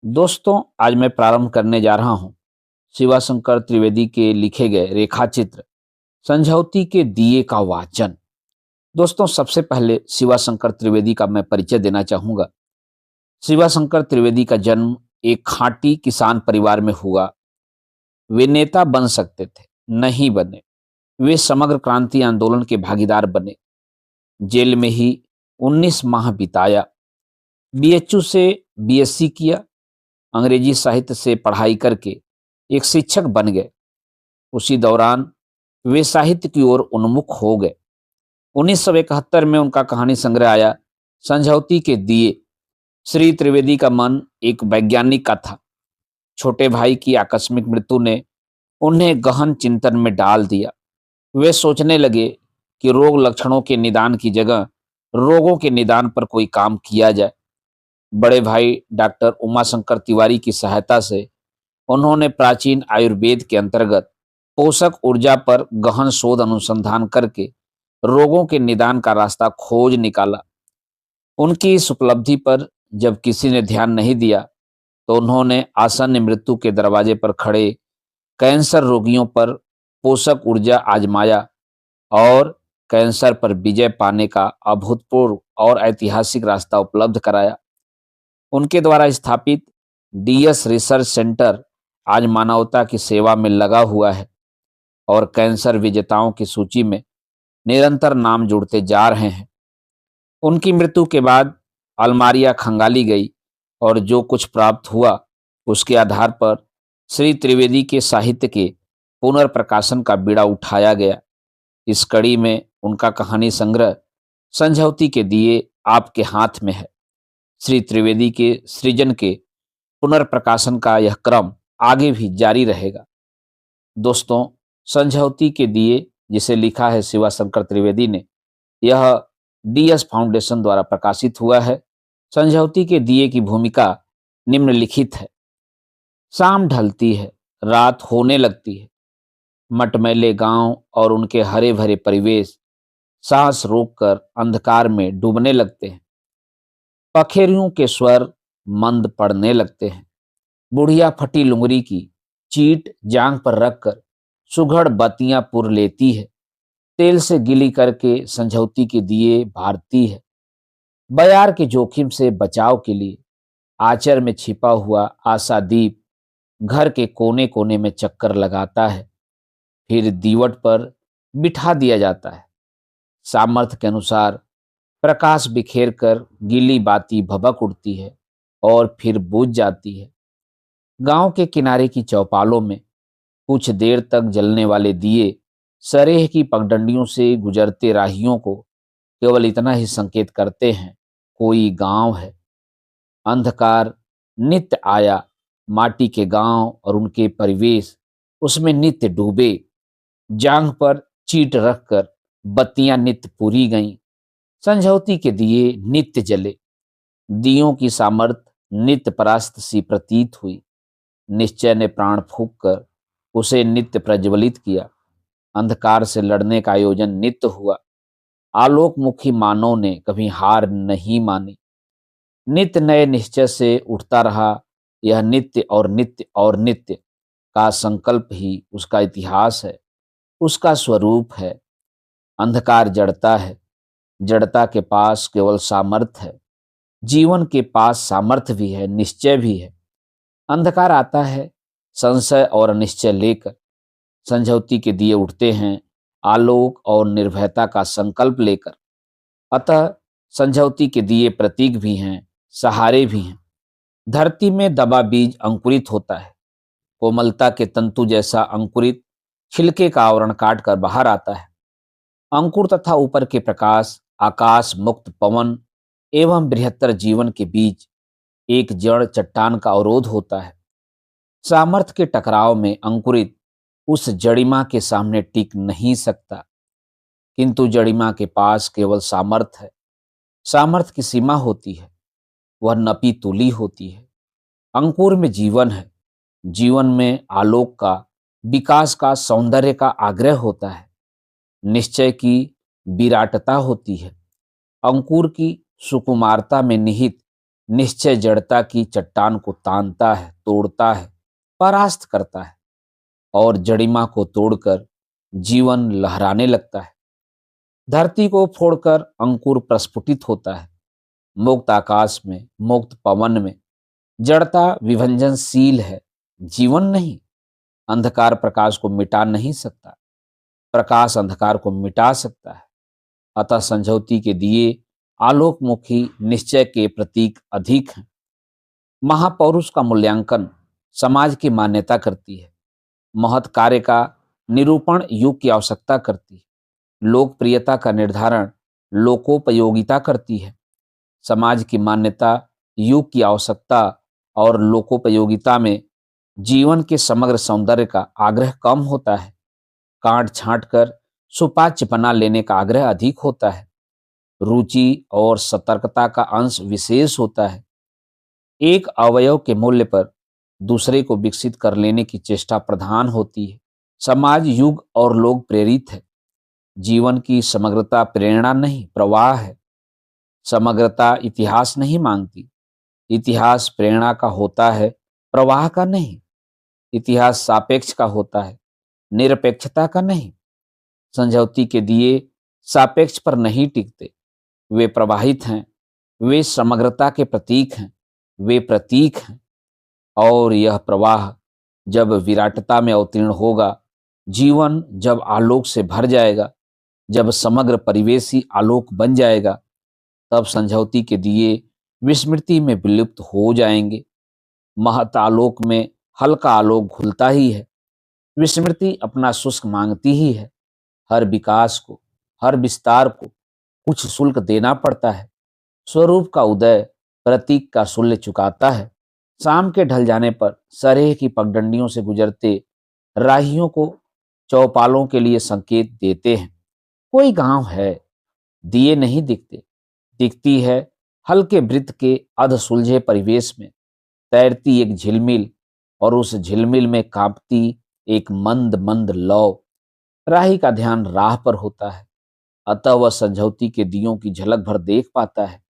दोस्तों, आज मैं प्रारंभ करने जा रहा हूं शिवाशंकर त्रिवेदी के लिखे गए रेखाचित्र संझौती के दिए का वाचन। दोस्तों, सबसे पहले शिवाशंकर त्रिवेदी का मैं परिचय देना चाहूंगा। शिवाशंकर त्रिवेदी का जन्म एक खांटी किसान परिवार में हुआ। वे नेता बन सकते थे, नहीं बने। वे समग्र क्रांति आंदोलन के भागीदार बने। जेल में ही 19 माह बिताया। बीएचयू से बीएससी किया। अंग्रेजी साहित्य से पढ़ाई करके एक शिक्षक बन गए। उसी दौरान वे साहित्य की ओर उन्मुख हो गए। 1971 में उनका कहानी संग्रह आया, संझौती के दिए। श्री त्रिवेदी का मन एक वैज्ञानिक का था। छोटे भाई की आकस्मिक मृत्यु ने उन्हें गहन चिंतन में डाल दिया। वे सोचने लगे कि रोग लक्षणों के निदान की जगह रोगों के निदान पर कोई काम किया जाए। बड़े भाई डॉक्टर उमाशंकर तिवारी की सहायता से उन्होंने प्राचीन आयुर्वेद के अंतर्गत पोषक ऊर्जा पर गहन शोध अनुसंधान करके रोगों के निदान का रास्ता खोज निकाला। उनकी इस उपलब्धि पर जब किसी ने ध्यान नहीं दिया, तो उन्होंने आसन्न मृत्यु के दरवाजे पर खड़े कैंसर रोगियों पर पोषक ऊर्जा आजमाया और कैंसर पर विजय पाने का अभूतपूर्व और ऐतिहासिक रास्ता उपलब्ध कराया। उनके द्वारा स्थापित डीएस रिसर्च सेंटर आज मानवता की सेवा में लगा हुआ है और कैंसर विजेताओं की सूची में निरंतर नाम जुड़ते जा रहे हैं। उनकी मृत्यु के बाद अलमारियां खंगाली गई और जो कुछ प्राप्त हुआ उसके आधार पर श्री त्रिवेदी के साहित्य के पुनर्प्रकाशन का बीड़ा उठाया गया। इस कड़ी में उनका कहानी संग्रह संझौती के दिए आपके हाथ में है। श्री त्रिवेदी के सृजन के पुनर्प्रकाशन का यह क्रम आगे भी जारी रहेगा। दोस्तों, संझौती के दिए जिसे लिखा है शिवाशंकर त्रिवेदी ने, यह डीएस फाउंडेशन द्वारा प्रकाशित हुआ है। संझौती के दिए की भूमिका निम्नलिखित है। शाम ढलती है, रात होने लगती है। मटमैले गांव और उनके हरे भरे परिवेश सांस रोककर अंधकार में डूबने लगते हैं। पखेरुओं के स्वर मंद पड़ने लगते हैं। बुढ़िया फटी लुंगरी की चीट जांग पर रखकर सुघड़ बत्तियां पुर लेती है। तेल से गिली करके संझौती के दिए भारती है। बयार के जोखिम से बचाव के लिए आचर में छिपा हुआ आशा दीप घर के कोने कोने में चक्कर लगाता है, फिर दीवट पर बिठा दिया जाता है। सामर्थ्य के अनुसार प्रकाश बिखेर कर गीली बाती भभक उठती है और फिर बुझ जाती है। गांव के किनारे की चौपालों में कुछ देर तक जलने वाले दिए सरेह की पगडंडियों से गुजरते राहियों को केवल इतना ही संकेत करते हैं, कोई गांव है। अंधकार नित्य आया। माटी के गांव और उनके परिवेश उसमें नित्य डूबे। जांघ पर चीट रखकर बत्तियां नित्य पूरी गईं। संझौती के दिए नित्य जले। दियों की सामर्थ्य नित्य परास्त सी प्रतीत हुई। निश्चय ने प्राण फूंक कर उसे नित्य प्रज्वलित किया। अंधकार से लड़ने का आयोजन नित्य हुआ। आलोकमुखी मानव ने कभी हार नहीं मानी। नित्य नए निश्चय से उठता रहा। यह नित्य और नित्य और नित्य का संकल्प ही उसका इतिहास है, उसका स्वरूप है। अंधकार जड़ता है। जड़ता के पास केवल सामर्थ्य है। जीवन के पास सामर्थ्य भी है, निश्चय भी है। अंधकार आता है संशय और अनिश्चय लेकर। संझौती के दिए उठते हैं आलोक और निर्भयता का संकल्प लेकर। अतः संझौती के दिए प्रतीक भी हैं, सहारे भी हैं। धरती में दबा बीज अंकुरित होता है। कोमलता के तंतु जैसा अंकुरित छिलके का आवरण काट कर बाहर आता है। अंकुर तथा ऊपर के प्रकाश, आकाश मुक्त पवन एवं बृहत्तर जीवन के बीच एक जड़ चट्टान का अवरोध होता है। सामर्थ्य के टकराव में अंकुरित उस जड़िमा के सामने टिक नहीं सकता, किंतु जड़िमा के पास केवल सामर्थ्य है। सामर्थ्य की सीमा होती है, वह नपी तुली होती है। अंकुर में जीवन है। जीवन में आलोक का, विकास का, सौंदर्य का आग्रह होता है। निश्चय की विराटता होती है। अंकुर की सुकुमारता में निहित निश्चय जड़ता की चट्टान को तानता है, तोड़ता है, परास्त करता है और जड़िमा को तोड़कर जीवन लहराने लगता है। धरती को फोड़कर अंकुर प्रस्फुटित होता है। मुक्त आकाश में, मुक्त पवन में जड़ता विभंजनशील है, जीवन नहीं। अंधकार प्रकाश को मिटा नहीं सकता, प्रकाश अंधकार को मिटा सकता है। अतः संझौती के दिए आलोकमुखी निश्चय के प्रतीक अधिक हैं। महापौरुष का मूल्यांकन समाज की मान्यता करती है। महत् कार्य का निरूपण युग की आवश्यकता करती है। लोकप्रियता का निर्धारण लोकोपयोगिता करती है। समाज की मान्यता, युग की आवश्यकता और लोकोपयोगिता में जीवन के समग्र सौंदर्य का आग्रह कम होता है। काट छांट कर सुपाच्य बना लेने का आग्रह अधिक होता है। रुचि और सतर्कता का अंश विशेष होता है। एक अवयव के मूल्य पर दूसरे को विकसित कर लेने की चेष्टा प्रधान होती है। समाज, युग और लोग प्रेरित है। जीवन की समग्रता प्रेरणा नहीं, प्रवाह है। समग्रता इतिहास नहीं मांगती। इतिहास प्रेरणा का होता है, प्रवाह का नहीं। इतिहास सापेक्ष का होता है, निरपेक्षता का नहीं। संझौती के दिए सापेक्ष पर नहीं टिकते, वे प्रवाहित हैं। वे समग्रता के प्रतीक हैं, वे प्रतीक हैं। और यह प्रवाह जब विराटता में अवतीर्ण होगा, जीवन जब आलोक से भर जाएगा, जब समग्र परिवेश ही आलोक बन जाएगा, तब संझौती के दिए विस्मृति में विलुप्त हो जाएंगे। महत आलोक में हल्का आलोक घुलता ही है। विस्मृति अपना शुष्क मांगती ही है। हर विकास को, हर विस्तार को कुछ शुल्क देना पड़ता है। स्वरूप का उदय प्रतीक का शुल्क चुकाता है। शाम के ढल जाने पर सरेह की पगडंडियों से गुजरते राहियों को चौपालों के लिए संकेत देते हैं। कोई गांव है, दिए नहीं दिखते। दिखती है हल्के वृत्त के अध सुलझे परिवेश में तैरती एक झिलमिल, और उस झिलमिल में कांपती एक मंद मंद लौ। राही का ध्यान राह पर होता है, अतः वह संझौती के दियों की झलक भर देख पाता है।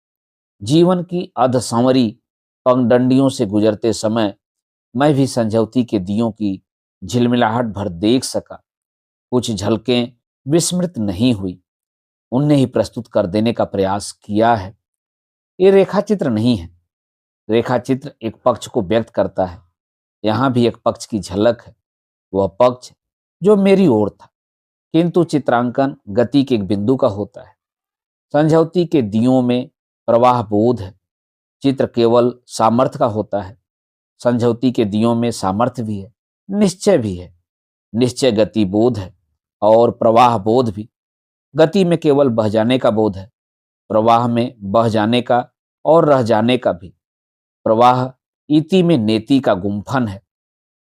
जीवन की अध संवरी पगडंडियों से गुजरते समय मैं भी संझौती के दियों की झिलमिलाहट भर देख सका। कुछ झलकें विस्मृत नहीं हुई, उन्हें ही प्रस्तुत कर देने का प्रयास किया है। ये रेखाचित्र नहीं है। रेखाचित्र एक पक्ष को व्यक्त करता है। यहाँ भी एक पक्ष की झलक है, वह पक्ष जो मेरी ओर था। किंतु चित्रांकन गति के एक बिंदु का होता है। संझौती के दियों में प्रवाह बोध है, चित्र केवल सामर्थ्य का होता है। संझौती के दियों में सामर्थ्य भी है, निश्चय भी है। निश्चय गति बोध है और प्रवाह बोध भी। गति में केवल बह जाने का बोध है, प्रवाह में बह जाने का और रह जाने का भी। प्रवाह इति में नेति का गुम्फन है।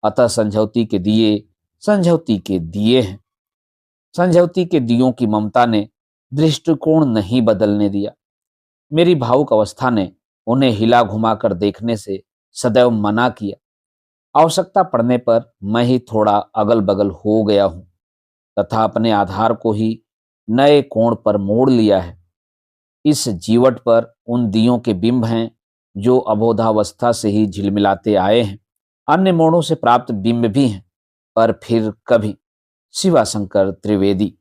अतः संझौती के दिए संझौती के दिए हैं। संझौती के दियों की ममता ने दृष्टिकोण नहीं बदलने दिया। मेरी भावुक अवस्था ने उन्हें हिला घुमा कर देखने से सदैव मना किया। आवश्यकता पड़ने पर मैं ही थोड़ा अगल बगल हो गया हूं तथा अपने आधार को ही नए कोण पर मोड़ लिया है। इस जीवट पर उन दियों के बिंब हैं जो अबोधावस्था से ही झिलमिलाते आए हैं। अन्य मोड़ों से प्राप्त बिंब भी हैं, पर फिर कभी। शिवाशंकर त्रिवेदी।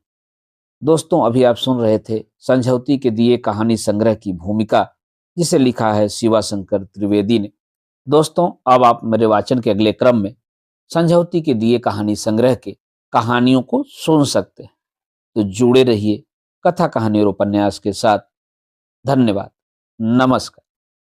दोस्तों, अभी आप सुन रहे थे संझौती के दिए कहानी संग्रह की भूमिका, जिसे लिखा है शिवाशंकर त्रिवेदी ने। दोस्तों, अब आप मेरे वाचन के अगले क्रम में संझौती के दिए कहानी संग्रह के कहानियों को सुन सकते हैं। तो जुड़े रहिए कथा, कहानी और उपन्यास के साथ। धन्यवाद। नमस्कार।